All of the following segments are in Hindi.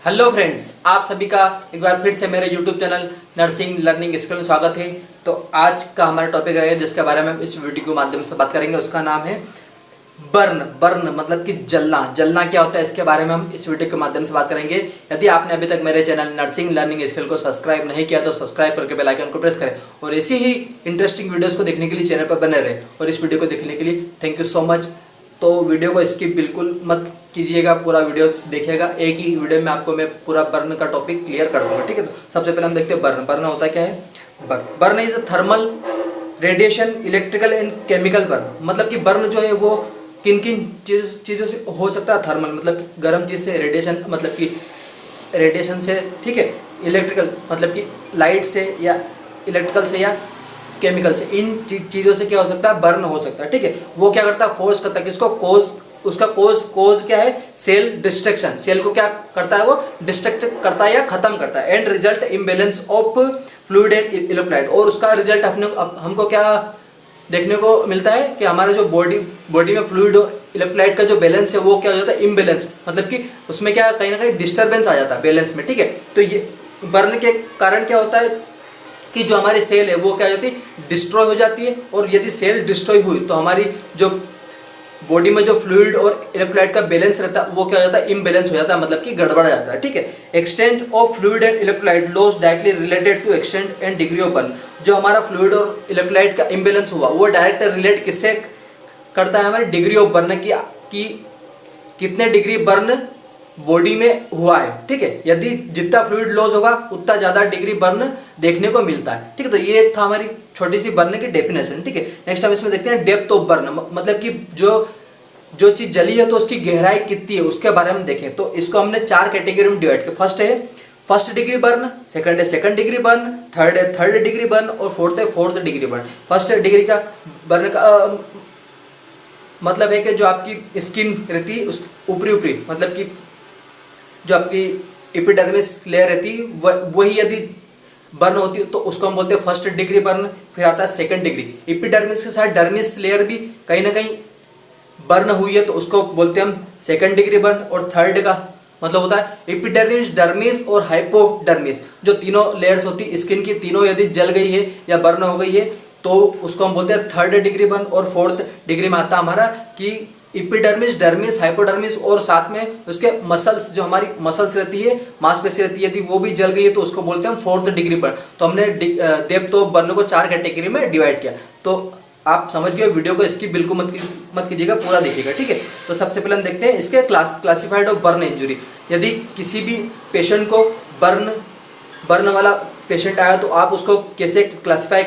हेलो फ्रेंड्स, आप सभी का एक बार फिर से मेरे YouTube channel nursing learning skill में स्वागत है। तो आज का हमारा टॉपिक रहेगा जिसके बारे में हम इस वीडियो के माध्यम से बात करेंगे, उसका नाम है बर्न। बर्न मतलब कि जलना। जलना क्या होता है, इसके बारे में हम इस वीडियो के माध्यम से बात करेंगे। यदि आपने अभी तक मेरे चैनल नर्सिंग लर्निंग स्किल को सब्सक्राइब नहीं किया तो सब्सक्राइब करके बेल आइकन को प्रेस करें और ऐसी ही इंटरेस्टिंग वीडियोस को देखने के लिए चैनल पर बने रहे। और इस वीडियो को देखने के लिए थैंक यू सो मच। तो वीडियो को स्किप बिल्कुल मत कीजिएगा, पूरा वीडियो देखिएगा। एक ही वीडियो में आपको मैं पूरा बर्न का टॉपिक क्लियर कर दूंगा, ठीक है। तो सबसे पहले हम देखते हैं बर्न। बर्न होता क्या है? Burn is a thermal radiation electrical and chemical burn. मतलब कि बर्न जो है वो किन किन चीज़ों से हो सकता है। थर्मल मतलब कि गर्म चीज़ से, रेडिएशन मतलब कि रेडिएशन से, ठीक है। इलेक्ट्रिकल मतलब कि लाइट से या इलेक्ट्रिकल से या केमिकल से, इन चीज़ों से क्या हो सकता है? बर्न हो सकता है, ठीक है। वो क्या करता है? फोर्स करता है किसको? कोज। उसका कोज क्या है? Cell destruction. सेल को क्या करता है? वो डिस्ट्रक्ट करता है या खत्म करता है। And result imbalance of fluid and electrolyte. और उसका रिजल्ट हमको क्या देखने को मिलता है कि हमारा जो बॉडी में फ्लूइड और इलेक्ट्रोलाइट का जो बैलेंस है वो क्या हो जाता है? इम्बेलेंस। मतलब कि उसमें क्या कहीं ना कहीं डिस्टर्बेंस आ जाता है बैलेंस में, ठीक है। तो ये बर्न के कारण क्या होता है कि जो हमारी सेल है वो क्या हो जाती है? डिस्ट्रॉय हो जाती है। और यदि सेल डिस्ट्रॉय हुई तो हमारी जो बॉडी में जो फ्लूइड और इलेक्ट्रोलाइट का बैलेंस रहता है वो क्या हो जाता है? इम्बैलेंस हो जाता है, मतलब कि गड़बड़ जाता है, ठीक है। Extent of fluid and electrolyte loss directly related to extent and degree of burn. जो हमारा फ्लूइड और इलेक्ट्रोलाइट का इम्बैलेंस हुआ वो डायरेक्ट रिलेट किससे करता है? हमारी डिग्री ऑफ बर्न की कितने डिग्री बर्न बॉडी में हुआ है, ठीक है। यदि जितना फ्लूइड लॉस होगा उतना ज़्यादा डिग्री बर्न देखने को मिलता है, ठीक है। तो ये था हमारी छोटी सी बर्न की डेफिनेशन, ठीक है। नेक्स्ट हम इसमें देखते हैं डेप्थ ऑफ बर्न। मतलब कि जो चीज़ जली है तो उसकी गहराई कितनी है उसके बारे में देखें। तो इसको हमने 4 कैटेगरी में डिवाइड किया। फर्स्ट है फर्स्ट डिग्री बर्न, सेकंड है सेकंड डिग्री बर्न, थर्ड है थर्ड डिग्री बर्न और फोर्थ है fourth degree burn. First degree का बर्न का मतलब है कि जो आपकी स्किन रहती है उस ऊपरी मतलब कि जो आपकी एपिडर्मिस लेयर रहती है वही यदि बर्न होती है तो उसको हम बोलते हैं फर्स्ट डिग्री बर्न। फिर आता है सेकंड डिग्री। एपिडर्मिस के साथ डर्मिस लेयर भी कहीं ना कहीं बर्न हुई है तो उसको बोलते हैं हम सेकंड डिग्री बर्न। और थर्ड का मतलब होता है एपिडर्मिस, डर्मिस और हाइपोडर्मिस। जो तीनों लेयर्स होती है स्किन की, तीनों यदि जल गई है या बर्न हो गई है तो उसको हम बोलते हैं थर्ड डिग्री बर्न। और फोर्थ डिग्री में आता हमारा कि एपिडर्मिस, डर्मिस, हाइपोडर्मिस और साथ में उसके मसल्स, जो हमारी मसल्स रहती है, मांसपेशी रहती है, यदि वो भी जल गई है तो उसको बोलते हैं हम फोर्थ डिग्री बर्न। तो हमने डेप्थ ऑफ बर्न को 4 कैटेगरी में डिवाइड किया। तो आप समझ गए। वीडियो को इसकी बिल्कुल मत कीजिएगा, पूरा देखिएगा, ठीक है। तो सबसे पहले हम देखते हैं इसके क्लासिफाइड ऑफ बर्न इंजुरी। यदि किसी भी पेशेंट को बर्न वाला पेशेंट आया तो आप उसको कैसे क्लासिफाई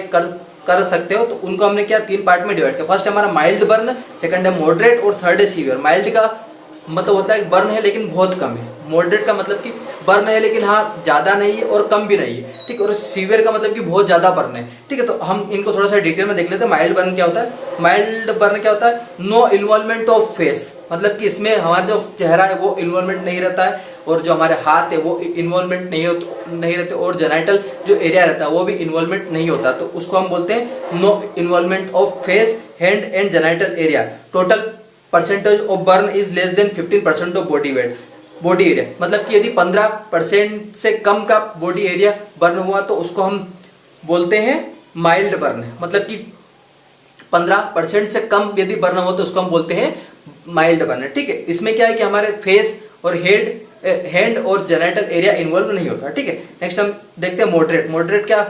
कर सकते हो। तो उनको हमने क्या 3 पार्ट में डिवाइड किया। फर्स्ट है हमारा माइल्ड बर्न, सेकंड है मॉडरेट और थर्ड है सीवियर। माइल्ड का मतलब होता है बर्न है लेकिन बहुत कम है। मॉडरेट का मतलब कि बर्न है लेकिन हाँ ज़्यादा नहीं है और कम भी नहीं है, ठीक है। और सीवियर का मतलब कि बहुत ज़्यादा बर्न है, ठीक है। तो हम इनको थोड़ा सा डिटेल में देख लेते हैं। माइल्ड बर्न क्या होता है? माइल्ड बर्न क्या होता है? No involvement of face. मतलब कि इसमें हमारा जो चेहरा है वो इन्वॉल्वमेंट नहीं रहता है और जो हमारे हाथ है वो इन्वॉल्वमेंट नहीं रहते और जेनाइटल जो एरिया रहता है वो भी इन्वॉल्वमेंट नहीं होता। तो उसको हम बोलते हैं no involvement of face, hand and genital area. Total percentage of burn is less than 15% of body weight, body area. मतलब कि यदि 15% से कम का बॉडी एरिया बर्न हुआ तो उसको हम बोलते हैं माइल्ड बर्न। मतलब कि 15% से कम यदि बर्न हो तो उसको हम बोलते हैं माइल्ड बर्न, ठीक है। इसमें क्या है कि हमारे फेस और हैंड और जेनाइटल एरिया इन्वॉल्व नहीं होता, ठीक है। नेक्स्ट हम देखते हैं मॉडरेट। मॉडरेट क्या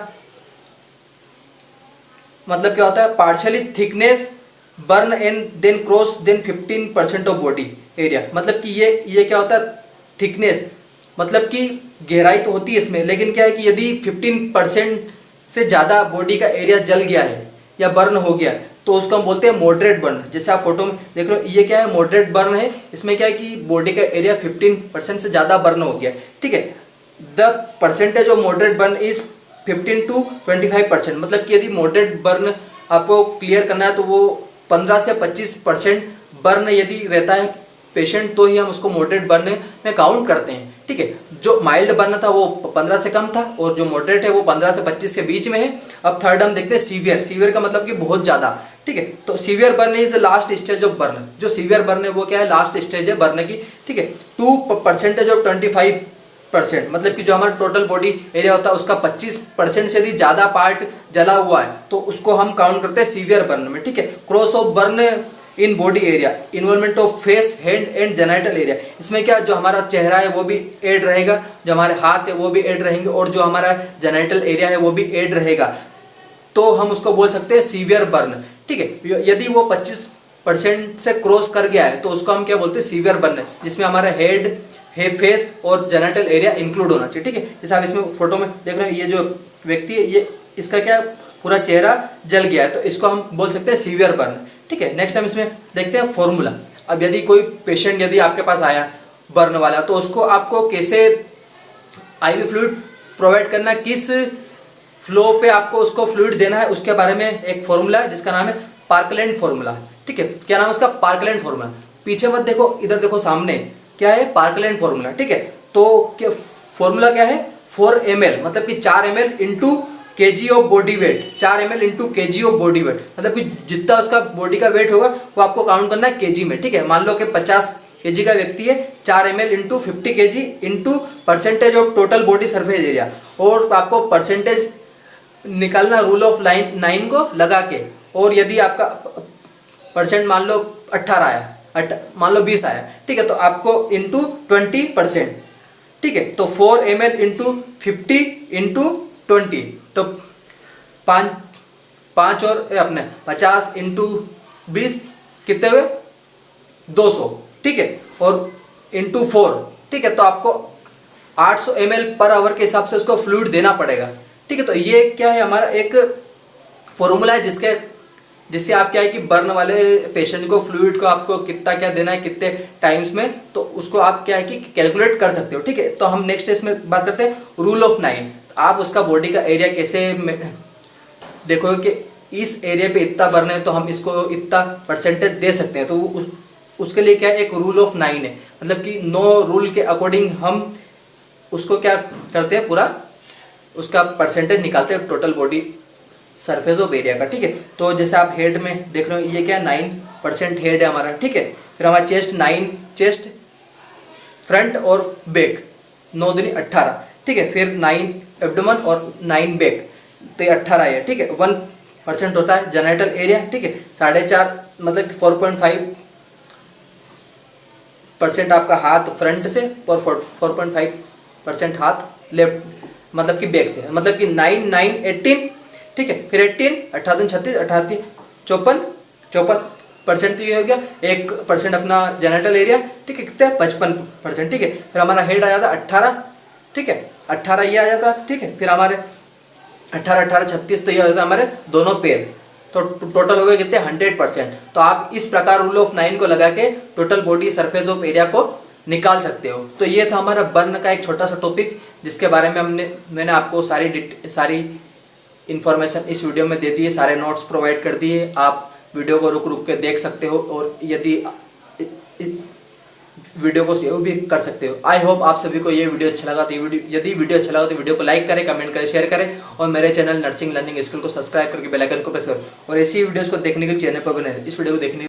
मतलब क्या होता है? Partially thickness burn and then cross than 15% of body area. मतलब कि ये क्या होता है? थिकनेस मतलब कि गहराई तो होती है इसमें, लेकिन क्या है कि यदि 15% से ज़्यादा बॉडी का एरिया जल गया है या बर्न हो गया तो उसको हम बोलते हैं मॉडरेट बर्न। जैसे आप फोटो में देख रहे हो ये क्या है? मॉडरेट बर्न है। इसमें क्या है कि बॉडी का एरिया 15% से ज़्यादा बर्न हो गया, ठीक है। The percentage of moderate burn is 15 to 25%। मतलब कि यदि मॉडरेट बर्न आपको क्लियर करना है तो वो 15 से 25% बर्न यदि रहता है पेशेंट तो ही हम उसको मॉडरेट बर्न में काउंट करते हैं, ठीक है। जो माइल्ड बर्न था वो 15 से कम था और जो मॉडरेट है वो 15 से 25 के बीच में है। अब थर्ड हम देखते हैं सीवियर। सीवियर का मतलब कि बहुत ज़्यादा, ठीक है। तो severe burn is last stage of burn. जो सीवियर बर्न है वो क्या है? लास्ट स्टेज है बर्न की, ठीक है। 2% ऑफ 25 25%, मतलब कि जो हमारा टोटल बॉडी एरिया होता है उसका 25% से भी ज़्यादा पार्ट जला हुआ है तो उसको हम काउंट करते हैं सीवियर बर्न में, ठीक है। Cross of burn in body area, involvement of face, hand and genital area, इसमें क्या जो हमारा चेहरा है वो भी ऐड रहेगा, जो हमारे हाथ है वो भी ऐड रहेंगे और जो हमारा जेनाइटल एरिया है वो भी ऐड रहेगा, तो हम उसको बोल सकते हैं सीवियर बर्न, ठीक है। यदि वो 25% से क्रॉस कर गया है तो उसको हम क्या बोलते हैं सीवियर बर्न, जिसमें हमारा हेड फेस और जेनाइटल एरिया इंक्लूड होना चाहिए, ठीक है। जैसे आप इसमें फोटो में देख रहे हैं ये जो व्यक्ति है ये इसका क्या पूरा चेहरा जल गया है तो इसको हम बोल सकते हैं सीवियर बर्न, ठीक है। नेक्स्ट हम इसमें देखते हैं फॉर्मूला। अब यदि कोई पेशेंट यदि आपके पास आया बर्न वाला तो उसको आपको कैसे आईवी फ्लूइड प्रोवाइड करना, किस फ्लो पे आपको उसको फ्लूइड देना है, उसके बारे में एक फॉर्मूला है जिसका नाम है पार्कलैंड फॉर्मूला, ठीक है। क्या नाम है उसका? Parkland formula. पीछे मत देखो, इधर देखो सामने, क्या है? पार्कलैंड फॉर्मूला, ठीक है। तो क्या फॉर्मूला क्या है? 4 ml, मतलब कि 4 ml into kg of body wait, 4 ml into kg of body wait, मतलब कि जितना उसका बॉडी का वेट होगा वो आपको काउंट करना है kg में, ठीक है। मान लो कि 50 kg का व्यक्ति है, 4 ml into 50 kg into percentage of total body surface area, और आपको परसेंटेज निकालना रूल ऑफ 9 को लगा के, और यदि आपका परसेंट मान लो 18 आया, मान लो 20 आया, ठीक है, तो आपको इंटू 20%, ठीक है। तो 4 ml इंटू 50 इंटू 20, तो 5 और अपने 50 इंटू 20 कितने हुए? 200, ठीक है, और इंटू 4, ठीक है, तो आपको 800 ml पर आवर के हिसाब से उसको फ्लूइड देना पड़ेगा, ठीक है। तो ये क्या है? हमारा एक फॉर्मूला है जिससे आप क्या है कि बर्न वाले पेशेंट को फ्लूइड को आपको कितना क्या देना है, कितने टाइम्स में, तो उसको आप क्या है कि कैलकुलेट कर सकते हो, ठीक है। तो हम नेक्स्ट इसमें बात करते हैं रूल ऑफ 9। आप उसका बॉडी का एरिया कैसे देखोगे कि इस एरिया पे इतना बर्न है तो हम इसको इतना परसेंटेज दे सकते हैं, तो उसके लिए क्या है? एक रूल ऑफ 9 है, मतलब कि 9 रूल के अकॉर्डिंग हम उसको क्या करते हैं, पूरा उसका परसेंटेज निकालते हैं total body surface of area का, ठीक है। तो जैसे आप हेड में देख रहे हो ये क्या है? 9% हेड है हमारा, ठीक है। फिर हमारा चेस्ट 9, चेस्ट फ्रंट और बैक 9 दूनी 18, ठीक है। फिर 9 एब्डोमेन और 9 बैक, तो ये 18 है, ठीक है। 1% होता है जेनाइटल एरिया, ठीक है। 4.5 मतलब कि 4.5% आपका हाथ फ्रंट से और 4.5% हाथ लेफ्ट, मतलब कि बैक से, मतलब कि 9 9 18, ठीक है। फिर 18 18 36 18 54% तो ये हो गया। 1% अपना जेनाइटल एरिया, ठीक है, कितना है? 55%, ठीक है। फिर हमारा हेड आ जाता 18, ठीक है, 18 ये आ जाता, ठीक है। फिर हमारे 18 18 36 तो ये हो जाता हमारे दोनों पैर, तो टोटल हो गए कितने? 100%। तो आप इस प्रकार रूल ऑफ 9 को लगा के total body surface of area को निकाल सकते हो। तो ये था हमारा बर्न का एक छोटा सा टॉपिक जिसके बारे में मैंने आपको सारी इन्फॉर्मेशन इस वीडियो में दे दी है, सारे नोट्स प्रोवाइड कर दिए। आप वीडियो को रुक के देख सकते हो और यदि वीडियो को सेव भी कर सकते हो। आई होप आप सभी को ये वीडियो अच्छा लगा, तो यदि वीडियो अच्छा लगा तो वीडियो को लाइक करें, कमेंट करें, शेयर करें और मेरे चैनल नर्सिंग लर्निंग स्कूल को सब्सक्राइब करके बेल आइकन को प्रेस करें और ऐसी वीडियोस को देखने के लिए चैनल पर बने रहें। इस वीडियो को देखने